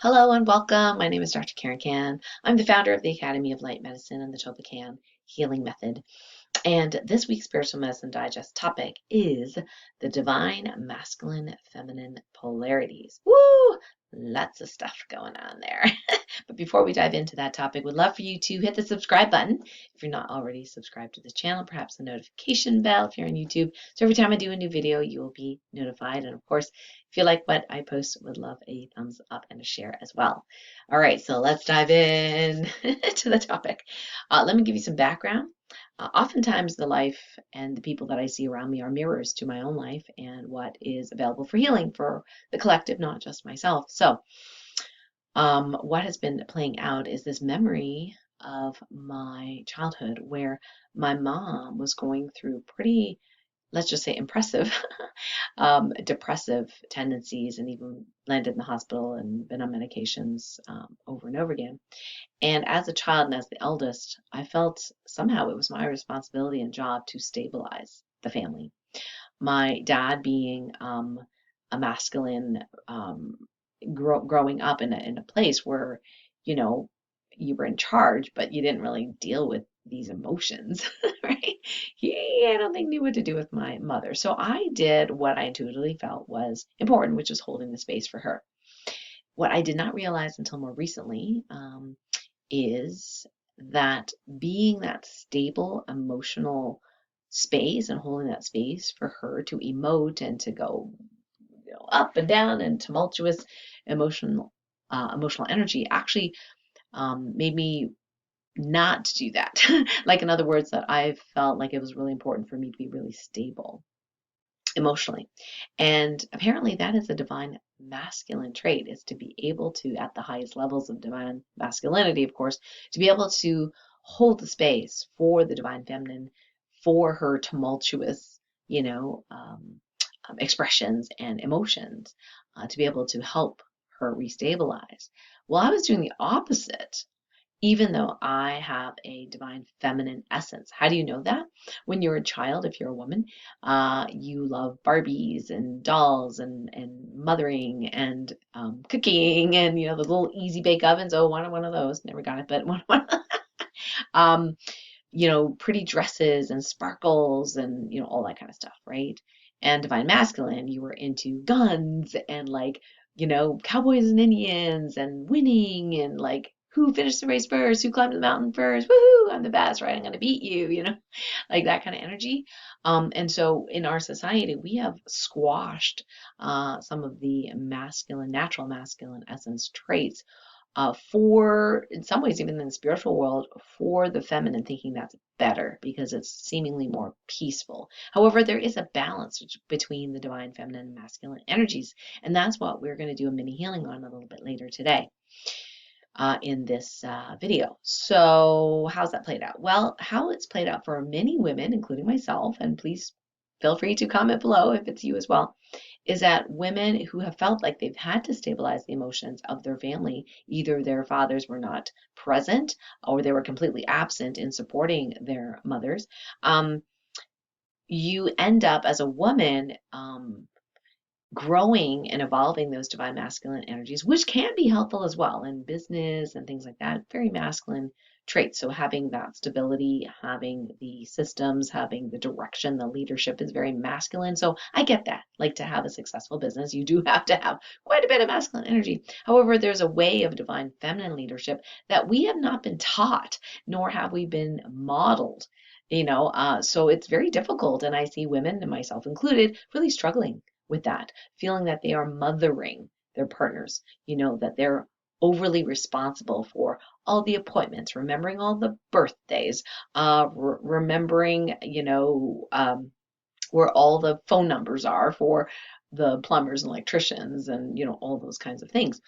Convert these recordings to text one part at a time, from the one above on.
Hello and welcome. My name is Dr. Karen Kan. I'm the founder of the Academy of Light Medicine and the TOLPAKAN Healing Method. And this week's Spiritual Medicine Digest topic is the Divine Masculine Feminine Polarities. Woo! Lots of stuff going on there. But before we dive into that topic, we'd love for you to hit the subscribe button if you're not already subscribed to the channel, perhaps the notification bell if you're on YouTube. So every time I do a new video, you will be notified. And of course, if you like what I post, would love a thumbs up and a share as well. All right, so let's dive in to the topic. Let me give you some background. Oftentimes, the life and the people that I see around me are mirrors to my own life and what is available for healing for the collective, not just myself. So, what has been playing out is this memory of my childhood where my mom was going through pretty, let's just say, impressive depressive tendencies and even landed in the hospital and been on medications over and over again. And as a child and as the eldest, I felt somehow it was my responsibility and job to stabilize the family. My dad being a masculine, growing up in a place where, you know, you were in charge, but you didn't really deal with these emotions, right? I don't think knew what to do with my mother. So I did what I intuitively felt was important, which was holding the space for her. What I did not realize until more recently is that being that stable emotional space and holding that space for her to emote and to go up and down and tumultuous emotional energy actually made me not do that. Like, in other words, that I felt like it was really important for me to be really stable emotionally. And apparently that is a divine masculine trait, is to be able to, at the highest levels of divine masculinity, of course, to be able to hold the space for the divine feminine, for her tumultuous, expressions and emotions, to be able to help her restabilize. Well, I was doing the opposite, even though I have a divine feminine essence. How do you know that? When you're a child, if you're a woman, you love Barbies and dolls and mothering and cooking and, the little easy bake ovens. Oh, wanted one of those. Never got it, but one. um, pretty dresses and sparkles and, all that kind of stuff, right? And divine masculine, you were into guns and, like, cowboys and Indians and winning and, like, who finished the race first, who climbed the mountain first, woohoo, I'm the best, right? I'm going to beat you, like that kind of energy. And so in our society, we have squashed some of the natural masculine essence traits, for, in some ways, even in the spiritual world, for the feminine, thinking that's better because it's seemingly more peaceful. However, there is a balance between the divine feminine and masculine energies, and that's what we're going to do a mini healing on a little bit later today in this video. So how's that played out? Well, how it's played out for many women, including myself, and please feel free to comment below if it's you as well, is that women who have felt like they've had to stabilize the emotions of their family, either their fathers were not present or they were completely absent in supporting their mothers, you end up as a woman growing and evolving those divine masculine energies, which can be helpful as well in business and things like that. Very masculine traits. So having that stability, having the systems, having the direction, the leadership is very masculine. So I get that. Like, to have a successful business, you do have to have quite a bit of masculine energy. However, there's a way of divine feminine leadership that we have not been taught, nor have we been modeled. So it's very difficult. And I see women, and myself included, really struggling with that, feeling that they are mothering their partners, that they're overly responsible for all the appointments, remembering all the birthdays, remembering, where all the phone numbers are for the plumbers and electricians and, all those kinds of things.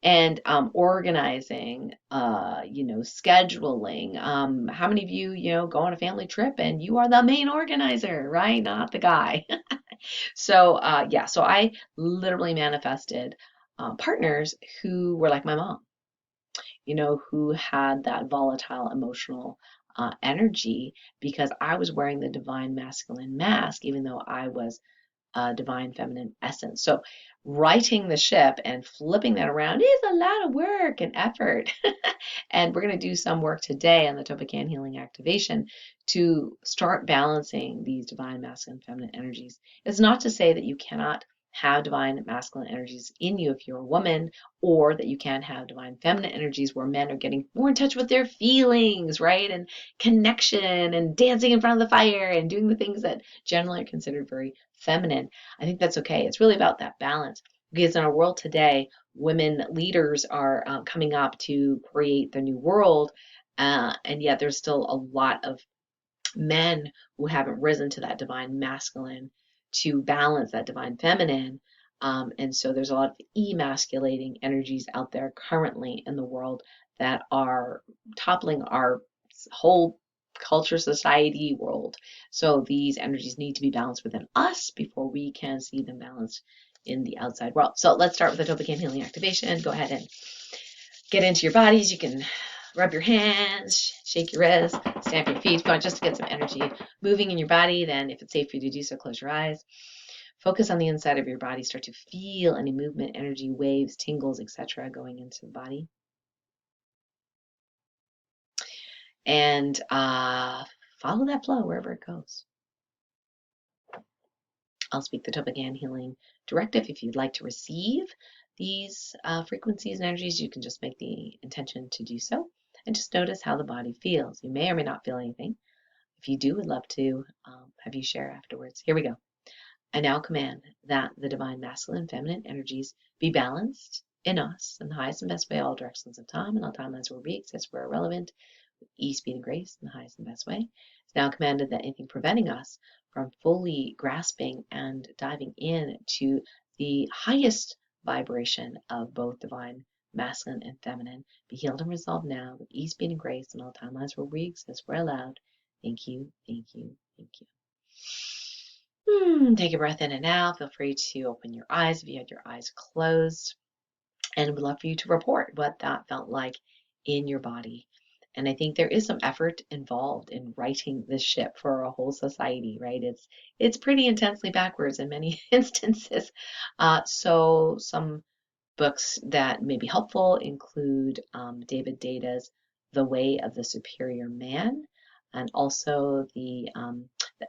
And organizing, scheduling. How many of you, go on a family trip and you are the main organizer, right? Not the guy. So yeah, so I literally manifested partners who were like my mom, who had that volatile emotional energy because I was wearing the divine masculine mask, even though I was divine feminine essence. So righting the ship and flipping that around is a lot of work and effort. And we're going to do some work today on the 𝗟𝗏𝗏𝗧 Healing Activation to start balancing these divine masculine and feminine energies. It's not to say that you cannot have divine masculine energies in you if you're a woman, or that you can have divine feminine energies where men are getting more in touch with their feelings, right? And connection and dancing in front of the fire and doing the things that generally are considered very feminine. I think that's okay. It's really about that balance. Because in our world today, women leaders are coming up to create the new world, and yet there's still a lot of men who haven't risen to that divine masculine to balance that divine feminine. And so there's a lot of emasculating energies out there currently in the world that are toppling our whole culture, society, world. So these energies need to be balanced within us before we can see them balanced in the outside world. So let's start with the 𝗟𝗏𝗏𝗧 Healing Activation. Go ahead and get into your bodies. You can rub your hands, shake your wrists, stamp your feet, just to get some energy moving in your body. Then if it's safe for you to do so, close your eyes. Focus on the inside of your body. Start to feel any movement, energy, waves, tingles, etc. going into the body. And follow that flow wherever it goes. I'll speak the 𝗟𝗏𝗏𝗧 Healing Directive. If you'd like to receive these frequencies and energies, you can just make the intention to do so. And just notice how the body feels. You may or may not feel anything. If you do, I'd love to have you share afterwards. Here we go. I now command that the divine masculine and feminine energies be balanced in us in the highest and best way, all directions of time and all timelines where we exist, where irrelevant, with ease, speed, and grace in the highest and best way. It's now commanded that anything preventing us from fully grasping and diving in to the highest vibration of both divine masculine and feminine be healed and resolved now with ease, speed, and grace in all timelines where we exist, we're allowed. Thank you, thank you, thank you. Take a breath in and out. Feel free to open your eyes if you had your eyes closed. And we'd love for you to report what that felt like in your body. And I think there is some effort involved in righting this ship for a whole society, right? It's pretty intensely backwards in many instances. So some books that may be helpful include David Deda's The Way of the Superior Man, and also the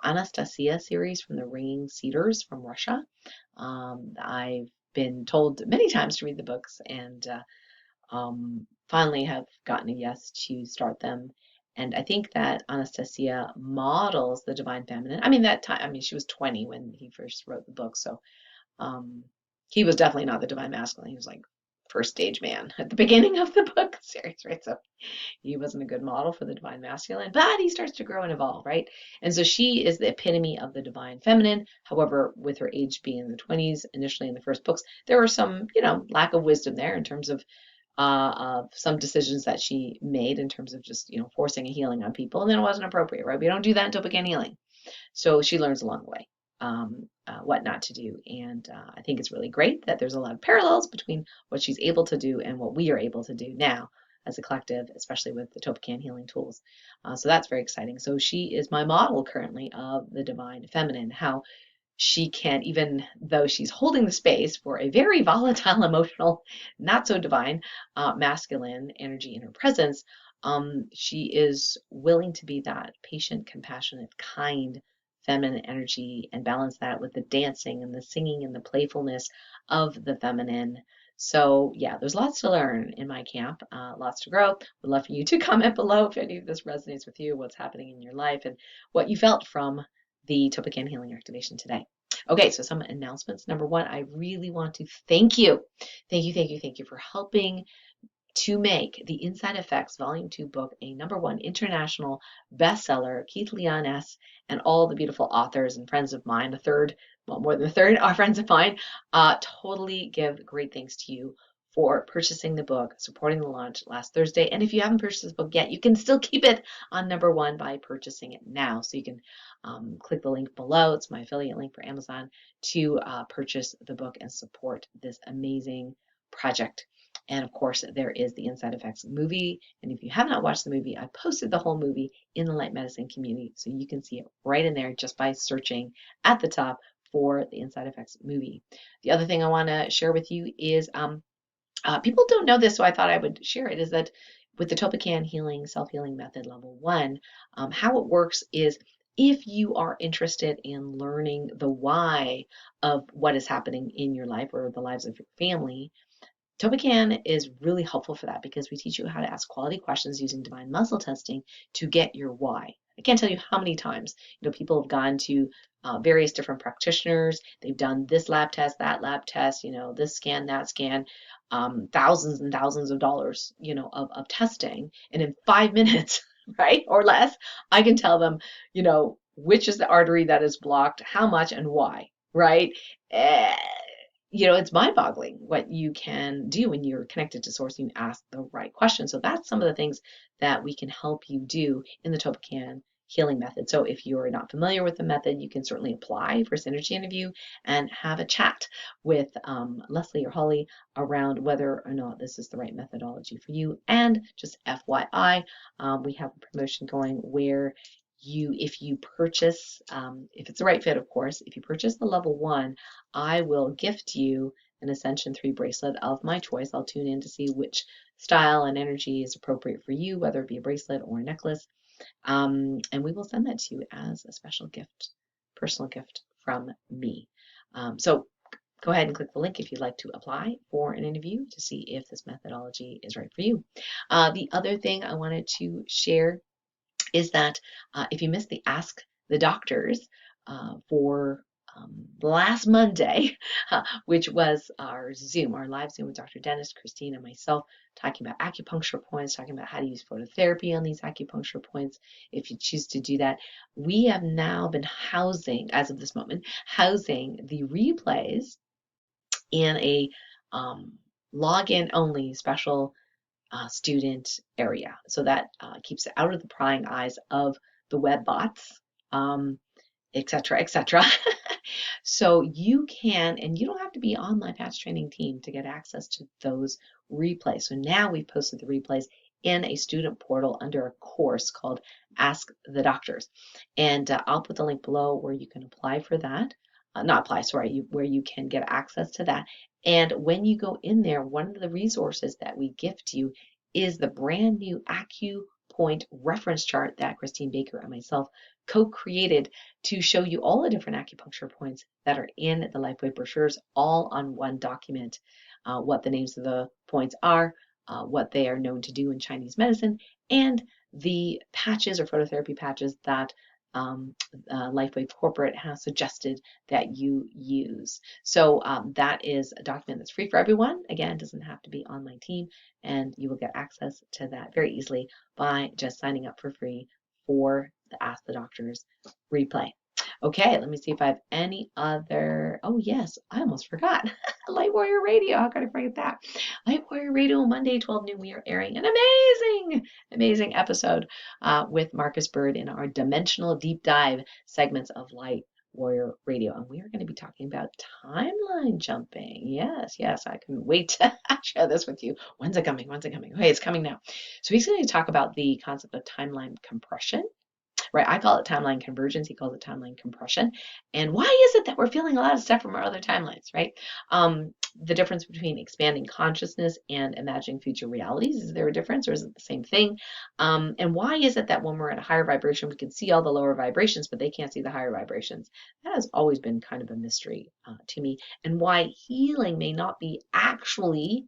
Anastasia series from the Ringing Cedars from Russia. I've been told many times to read the books, and finally have gotten a yes to start them. And I think that Anastasia models the divine feminine. She was 20 when he first wrote the book, so he was definitely not the divine masculine. He was like first stage man at the beginning of the book series, right? So he wasn't a good model for the divine masculine, but he starts to grow and evolve, right? And so she is the epitome of the divine feminine. However, with her age being in the 20s, initially in the first books, there were some, lack of wisdom there in terms of some decisions that she made in terms of just, forcing a healing on people. And then it wasn't appropriate, right? We don't do that until 𝗟𝗏𝗏𝗧 healing. So she learns along the way what not to do. And I think it's really great that there's a lot of parallels between what she's able to do and what we are able to do now as a collective, especially with the 𝗟𝗏𝗏𝗧 healing tools. So that's very exciting. So she is my model currently of the divine feminine, how she can, even though she's holding the space for a very volatile, emotional, not so divine masculine energy in her presence, she is willing to be that patient, compassionate, kind, feminine energy and balance that with the dancing and the singing and the playfulness of the feminine. So yeah, there's lots to learn in my camp, lots to grow. Would love for you to comment below if any of this resonates with you, what's happening in your life, and what you felt from the 𝗟𝗏𝗏𝗧 Healing Activation today. Okay, so some announcements. Number one, I really want to thank you. Thank you for helping to make the Inside Effects Volume 2 book a #1 international bestseller. Keith Leon S. and all the beautiful authors and friends of mine, more than a third are friends of mine, totally give great thanks to you for purchasing the book, supporting the launch last Thursday. And if you haven't purchased this book yet, you can still keep it on #1 by purchasing it now. So you can click the link below. It's my affiliate link for Amazon to purchase the book and support this amazing project. And of course, there is the Inside Effects movie. And if you have not watched the movie, I posted the whole movie in the Light Medicine community. So you can see it right in there just by searching at the top for the Inside Effects movie. The other thing I want to share with you is people don't know this, so I thought I would share it, is that with the TOLPAKAN Healing Self-Healing Method Level 1, how it works is if you are interested in learning the why of what is happening in your life or the lives of your family, TOLPAKAN is really helpful for that because we teach you how to ask quality questions using divine muscle testing to get your why. I can't tell you how many times, people have gone to various different practitioners. They've done this lab test, that lab test, this scan, that scan, thousands and thousands of dollars, of testing. And in 5 minutes, right, or less, I can tell them, which is the artery that is blocked, how much, and why, right? It's mind-boggling what you can do when you're connected to source and you ask the right questions. So that's some of the things that we can help you do in the TOLPAKAN healing method. So if you're not familiar with the method, you can certainly apply for a synergy interview and have a chat with Leslie or Holly around whether or not this is the right methodology for you. And just FYI, we have a promotion going where if you purchase, if it's the right fit, of course, if you purchase the level 1, I will gift you an Ascension 3 bracelet of my choice. I'll tune in to see which style and energy is appropriate for you, whether it be a bracelet or a necklace. And we will send that to you as a special gift, personal gift from me. So go ahead and click the link if you'd like to apply for an interview to see if this methodology is right for you. The other thing I wanted to share is that if you missed the Ask the Doctors for last Monday, which was our live Zoom with Dr. Dennis, Christine, and myself, talking about acupuncture points, talking about how to use phototherapy on these acupuncture points, if you choose to do that. We have now been housing, as of this moment, housing the replays in a login only special student area. So that keeps it out of the prying eyes of the web bots, et cetera, et cetera. So you can, and you don't have to be on my patch training team to get access to those replays. So now we've posted the replays in a student portal under a course called Ask the Doctors. And I'll put the link below where you can apply for that. Not apply, sorry, where you can get access to that. And when you go in there, one of the resources that we gift you is the brand new AcuPoint reference chart that Christine Baker and myself co-created to show you all the different acupuncture points that are in the LifeWave brochures, all on one document. What the names of the points are, what they are known to do in Chinese medicine, and the patches or phototherapy patches that LifeWave Corporate has suggested that you use. So that is a document that's free for everyone. Again, it doesn't have to be on my team, and you will get access to that very easily by just signing up for free for the Ask the Doctors replay. Okay, let me see if I have any other. Oh, yes, I almost forgot. Light Warrior Radio. How could I forget that? Light Warrior Radio, Monday, 12 noon. We are airing an amazing episode with Marcus Bird in our dimensional deep dive segments of Light Warrior Radio. And we are going to be talking about timeline jumping. Yes, I couldn't wait to share this with you. When's it coming? Okay, it's coming now. So he's going to talk about the concept of timeline compression. Right, I call it timeline convergence. He calls it timeline compression. And why is it that we're feeling a lot of stuff from our other timelines, right? The difference between expanding consciousness and imagining future realities. Is there a difference, or is it the same thing? And why is it that when we're at a higher vibration, we can see all the lower vibrations, but they can't see the higher vibrations? That has always been kind of a mystery to me. And why healing may not be actually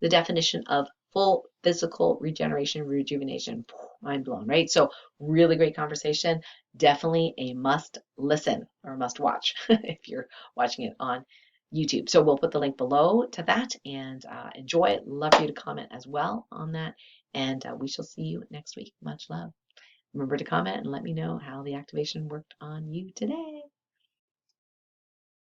the definition of full physical regeneration, rejuvenation. Mind blown, right? So really great conversation. Definitely a must listen or must watch if you're watching it on YouTube. So we'll put the link below to that, and enjoy it. Love for you to comment as well on that. And we shall see you next week. Much love. Remember to comment and let me know how the activation worked on you today.